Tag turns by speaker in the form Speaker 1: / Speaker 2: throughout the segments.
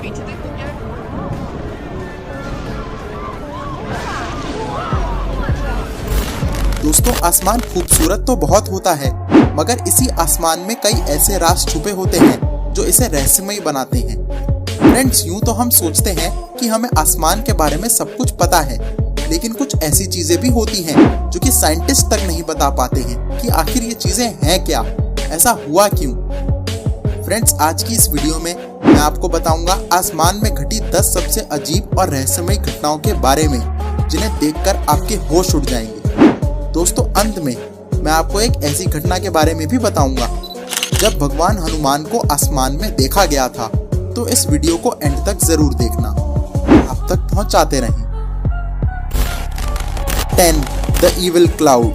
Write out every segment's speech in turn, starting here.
Speaker 1: पीछे देखो क्या है।
Speaker 2: दोस्तों, आसमान खूबसूरत तो बहुत होता है, मगर इसी आसमान में कई ऐसे राज छुपे होते हैं जो इसे रहस्यमयी बनाते हैं। फ्रेंड्स, यूं तो हम सोचते हैं कि हमें आसमान के बारे में सब कुछ पता है, लेकिन कुछ ऐसी चीजें भी होती हैं जो कि साइंटिस्ट तक नहीं बता पाते हैं कि आखिर ये चीजें हैं क्या, ऐसा हुआ क्यों। फ्रेंड्स, आज की इस वीडियो में मैं आपको बताऊंगा आसमान में घटी 10 सबसे अजीब और रहस्यमयी घटनाओं के बारे में, जिन्हें देखकर आपके होश उड़ जाएंगे। दोस्तों, अंत में मैं आपको एक ऐसी घटना के बारे में भी बताऊंगा जब भगवान हनुमान को आसमान में देखा गया था, तो इस वीडियो को एंड तक जरूर देखना, आप तक पहुंचाते रहें। 10. The evil cloud.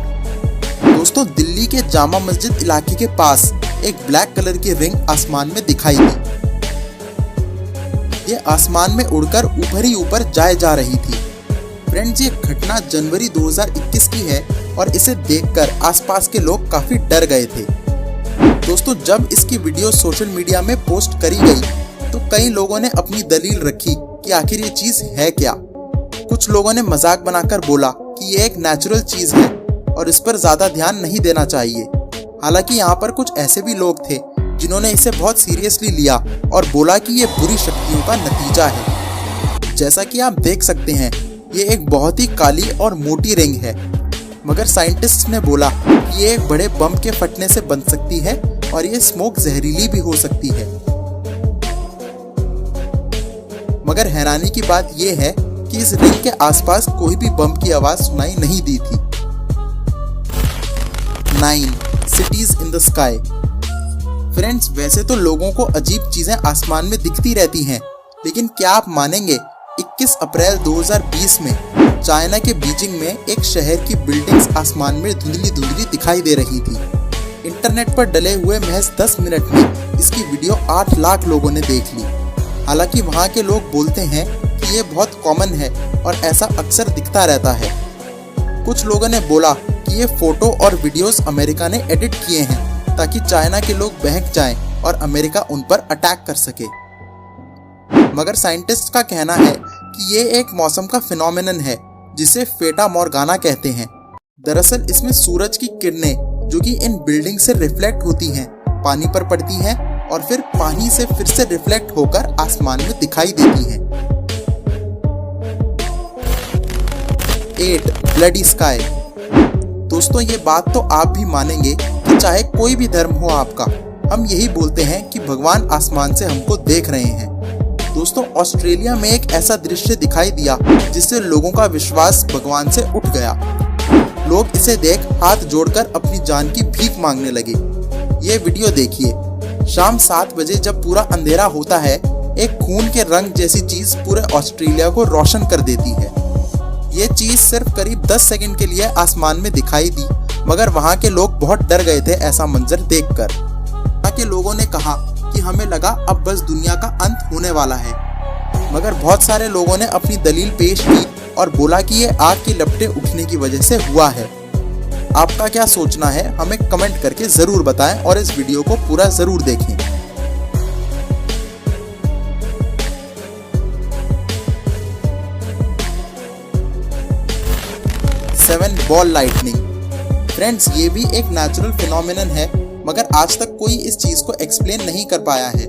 Speaker 2: दोस्तों, दिल्ली के जामा मस्जिद इलाके के पास एक ब्लैक कलर की रिंग आसमान में दिखाई दी। ये आसमान में उड़कर ऊपर ही ऊपर जाए जा रही थी। फ्रेंड्स, ये घटना जनवरी 2021 की है और इसे देखकर आसपास के लोग काफी डर गए थे। दोस्तों, जब इसकी वीडियो सोशल मीडिया में पोस्ट करी गई तो कई लोगों ने अपनी दलील रखी कि आखिर ये चीज है क्या। कुछ लोगों ने मजाक बनाकर बोला कि ये एक नेचुरल चीज है और इस पर ज्यादा ध्यान नहीं देना चाहिए। हालांकि यहाँ पर कुछ ऐसे भी लोग थे जिन्होंने इसे बहुत सीरियसली लिया और बोला कि ये बुरी शक्तियों का नतीजा है। जैसा कि आप देख सकते हैं, ये एक बहुत ही काली और मोटी रिंग है, मगर साइंटिस्ट ने बोला कि ये एक बड़े बम के फटने से बन सकती है और ये स्मोक जहरीली भी हो सकती है। मगर हैरानी की बात यह है कि इस रिंग के आसपास कोई भी बम की आवाज सुनाई नहीं दी थी। 9. Cities in the sky. Friends, वैसे तो लोगों को अजीब चीजें आसमान में दिखती रहती हैं, लेकिन क्या आप मानेंगे 21 अप्रैल 2020 में चाइना के बीजिंग में एक शहर की बिल्डिंग्स आसमान में धुंधली धुंधली दिखाई दे रही थी। इंटरनेट पर डले हुए महज 10 मिनट में इसकी वीडियो 8 लाख लोगों ने देख ली। हालांकि वहाँ के लोग बोलते हैं कि ये बहुत कॉमन है और ऐसा अक्सर दिखता रहता है। कुछ लोगों ने बोला कि ये फोटो और वीडियोस अमेरिका ने एडिट किए हैं ताकि चाइना के लोग बहक जाएं और अमेरिका उन पर अटैक कर सके। मगर साइंटिस्ट का कहना है कि ये एक मौसम का फिनोमेनन है जिसे फेटा मॉर्गाना कहते हैं। दरअसल इसमें सूरज की किरणें जो कि इन बिल्डिंग से रिफ्लेक्ट होती हैं, पानी पर पड़ती हैं और फिर पानी से फिर से रिफ्लेक्ट होकर आसमान में दिखाई देती हैं। 8. Bloody sky. दोस्तों, ये बात तो आप भी मानेंगे कि चाहे कोई भी धर्म हो आपका, हम यही बोलते हैं कि भगवान आसमान से हमको देख रहे हैं। दोस्तों, ऑस्ट्रेलिया में एक ऐसा दृश्य दिखाई दिया जिससे लोगों का विश्वास भगवान से उठ गया। लोग इसे देख हाथ जोड़कर अपनी जान की भीख मांगने लगे। ये वीडियो देखिए। शाम 7 बजे जब पूरा अंधेरा होता है, एक खून के रंग जैसी चीज पूरे ऑस्ट्रेलिया को रोशन कर देती है। ये चीज सिर्फ करीब 10 सेकंड के लिए आसमान में दिखाई दी, मगर वहाँ के लोग बहुत डर गए थे ऐसा मंजर देखकर। वहाँ के लोगों ने कहा कि हमें लगा अब बस दुनिया का अंत होने वाला है। मगर बहुत सारे लोगों ने अपनी दलील पेश की और बोला कि ये आग की लपटें उठने की वजह से हुआ है। आपका क्या सोचना है, हमें कमेंट करके जरूर बताएं और इस वीडियो को पूरा जरूर देखें। 7. Ball lightning. फ्रेंड्स, ये भी एक नेचुरल फिनोमेनन है, मगर आज तक कोई इस चीज को एक्सप्लेन नहीं कर पाया है।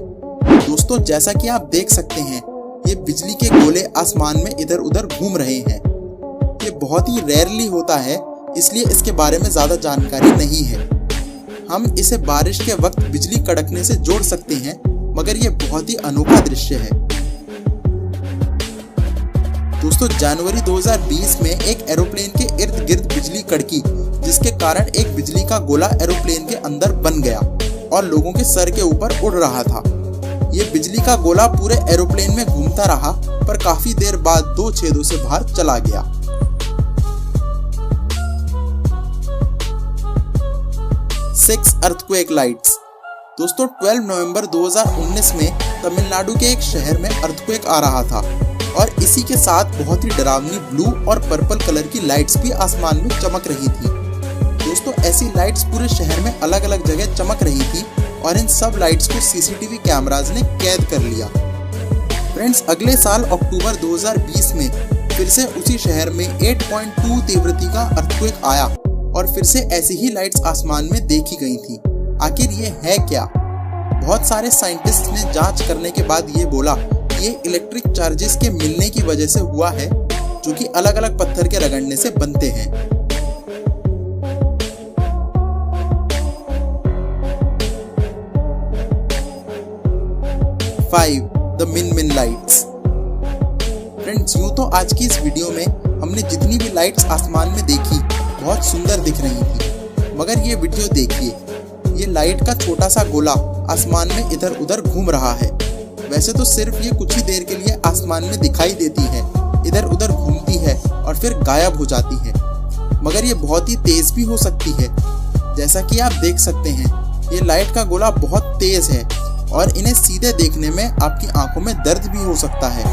Speaker 2: दोस्तों, जैसा कि आप देख सकते हैं, ये बिजली के गोले आसमान में इधर उधर घूम रहे हैं। ये बहुत ही रेयरली होता है, इसलिए इसके बारे में ज्यादा जानकारी नहीं है। हम इसे बारिश के वक्त बिजली कड़कने से जोड़ सकते हैं, मगर ये बहुत ही अनोखा दृश्य है। दोस्तों, जनवरी 2020 में एक एरोप्लेन के इर्द गिर्द बिजली कड़की, जिसके कारण एक बिजली का गोला एरोप्लेन के अंदर बन गया और लोगों के सर के ऊपर उड़ रहा था। ये बिजली का गोला पूरे एरोप्लेन में घूमता रहा, पर काफी देर बाद 2 छेदों से बाहर चला गया। 6. Earthquake lights. दोस्तों, 12 नवंबर 2019 में तमिलनाडु के एक शहर में अर्थक्वेक आ रहा था और इसी के साथ बहुत ही डरावनी ब्लू और पर्पल कलर की लाइट्स भी आसमान में चमक रही थी। दोस्तों, ऐसी लाइट्स पूरे शहर में अलग अलग जगह चमक रही थी और इन सब लाइट्स को सीसीटीवी कैमराज ने कैद कर लिया। फ्रेंड्स, अगले साल अक्टूबर 2020 में फिर से उसी शहर में 8.2 तीव्रता का अर्थक्वेक आया और फिर से ऐसी ही लाइट्स आसमान में देखी गई थी। आखिर ये है क्या? बहुत सारे साइंटिस्ट ने जांच करने के बाद ये बोला कि ये इलेक्ट्रिक चार्जेस के मिलने की वजह से हुआ है, जो कि अलग अलग पत्थर के रगड़ने से बनते हैं। द मिन मिन लाइट्स। फ्रेंड्स, यूं तो आज की इस वीडियो में हमने जितनी भी लाइट्स आसमान में देखी बहुत सुंदर दिख रही थी, मगर ये वीडियो देखिए, ये लाइट का छोटा सा गोला आसमान में इधर उधर घूम रहा है। वैसे तो सिर्फ ये कुछ ही देर के लिए आसमान में दिखाई देती है, इधर उधर घूमती है और फिर गायब हो जाती है, मगर ये बहुत ही तेज भी हो सकती है। जैसा कि आप देख सकते हैं, ये लाइट का गोला बहुत तेज है और इन्हें सीधे देखने में आपकी आंखों में दर्द भी हो सकता है।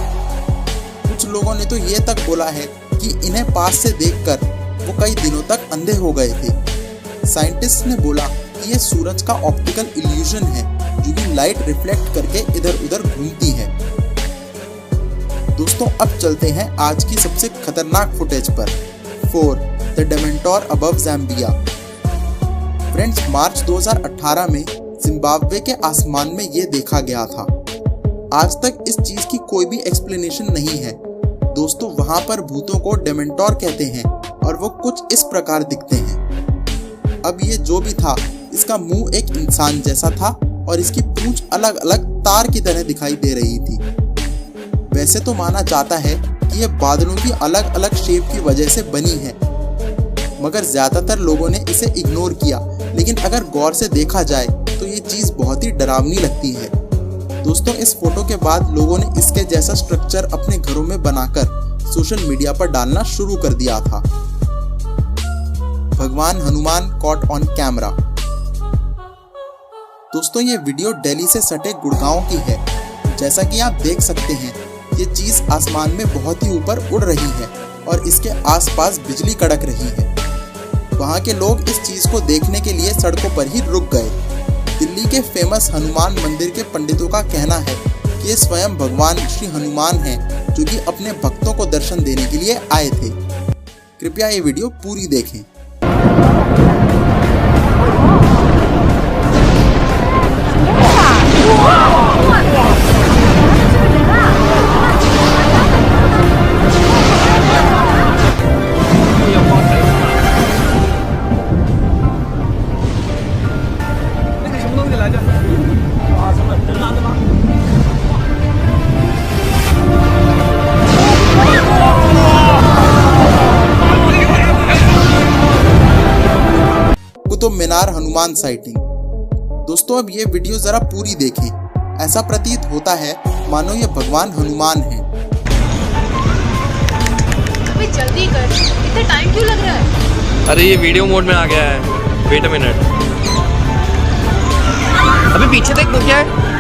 Speaker 2: कुछ लोगों ने तो ये तक बोला है कि इन्हें पास से देखकर वो कई दिनों तक अंधे हो गए थे। साइंटिस्ट ने बोला कि ये सूरज का ऑप्टिकल इल्यूजन है, जो कि लाइट रिफ्लेक्ट करके इधर उधर घूमती है। दोस्तों, अब चलते हैं आज की सबसे खतरनाक फुटेज पर। 4. The dementor above Zambia. Friends, मार्च 2018 में जिम्बाब्वे के आसमान में ये देखा गया था। आज तक इस चीज की कोई भी एक्सप्लेनेशन नहीं है। दोस्तों, वहां पर भूतों को डेमेंटोर कहते हैं और वो कुछ इस प्रकार दिखते हैं। अब ये जो भी था, इसका मुंह एक इंसान जैसा था और इसकी पूंछ अलग अलग तार की तरह दिखाई दे रही थी। वैसे तो माना जाता है कि ये बादलों की अलग अलग शेप की वजह से बनी है, मगर ज्यादातर लोगों ने इसे इग्नोर किया। लेकिन अगर गौर से देखा जाए तो ये चीज बहुत ही डरावनी लगती है। दोस्तों, इस फोटो के बाद लोगों ने इसके जैसा स्ट्रक्चर अपने घरों में बनाकर सोशल मीडिया पर डालना शुरू कर दिया था। भगवान हनुमान कॉट ऑन कैमरा। दोस्तों, ये वीडियो दिल्ली से सटे गुड़गांव की है। जैसा कि आप देख सकते हैं, ये चीज आसमान में बहुत ही ऊपर उड़ रही है और इसके आसपास बिजली कड़क रही है। वहां के लोग इस चीज को देखने के लिए सड़कों पर ही रुक गए। दिल्ली के फेमस हनुमान मंदिर के पंडितों का कहना है कि ये स्वयं भगवान श्री हनुमान हैं, जो कि अपने भक्तों को दर्शन देने के लिए आए थे। कृपया ये वीडियो पूरी देखें। कुतुब मीनार हनुमान साइटिंग। दोस्तों, अब ये वीडियो जरा पूरी देखें। ऐसा प्रतीत होता है मानो ये भगवान हनुमान हैं।
Speaker 1: अबे जल्दी कर, इतना टाइम क्यों लग रहा है?
Speaker 3: अरे ये वीडियो मोड में आ गया है। Wait a minute. अबे पीछे देख तो क्या है?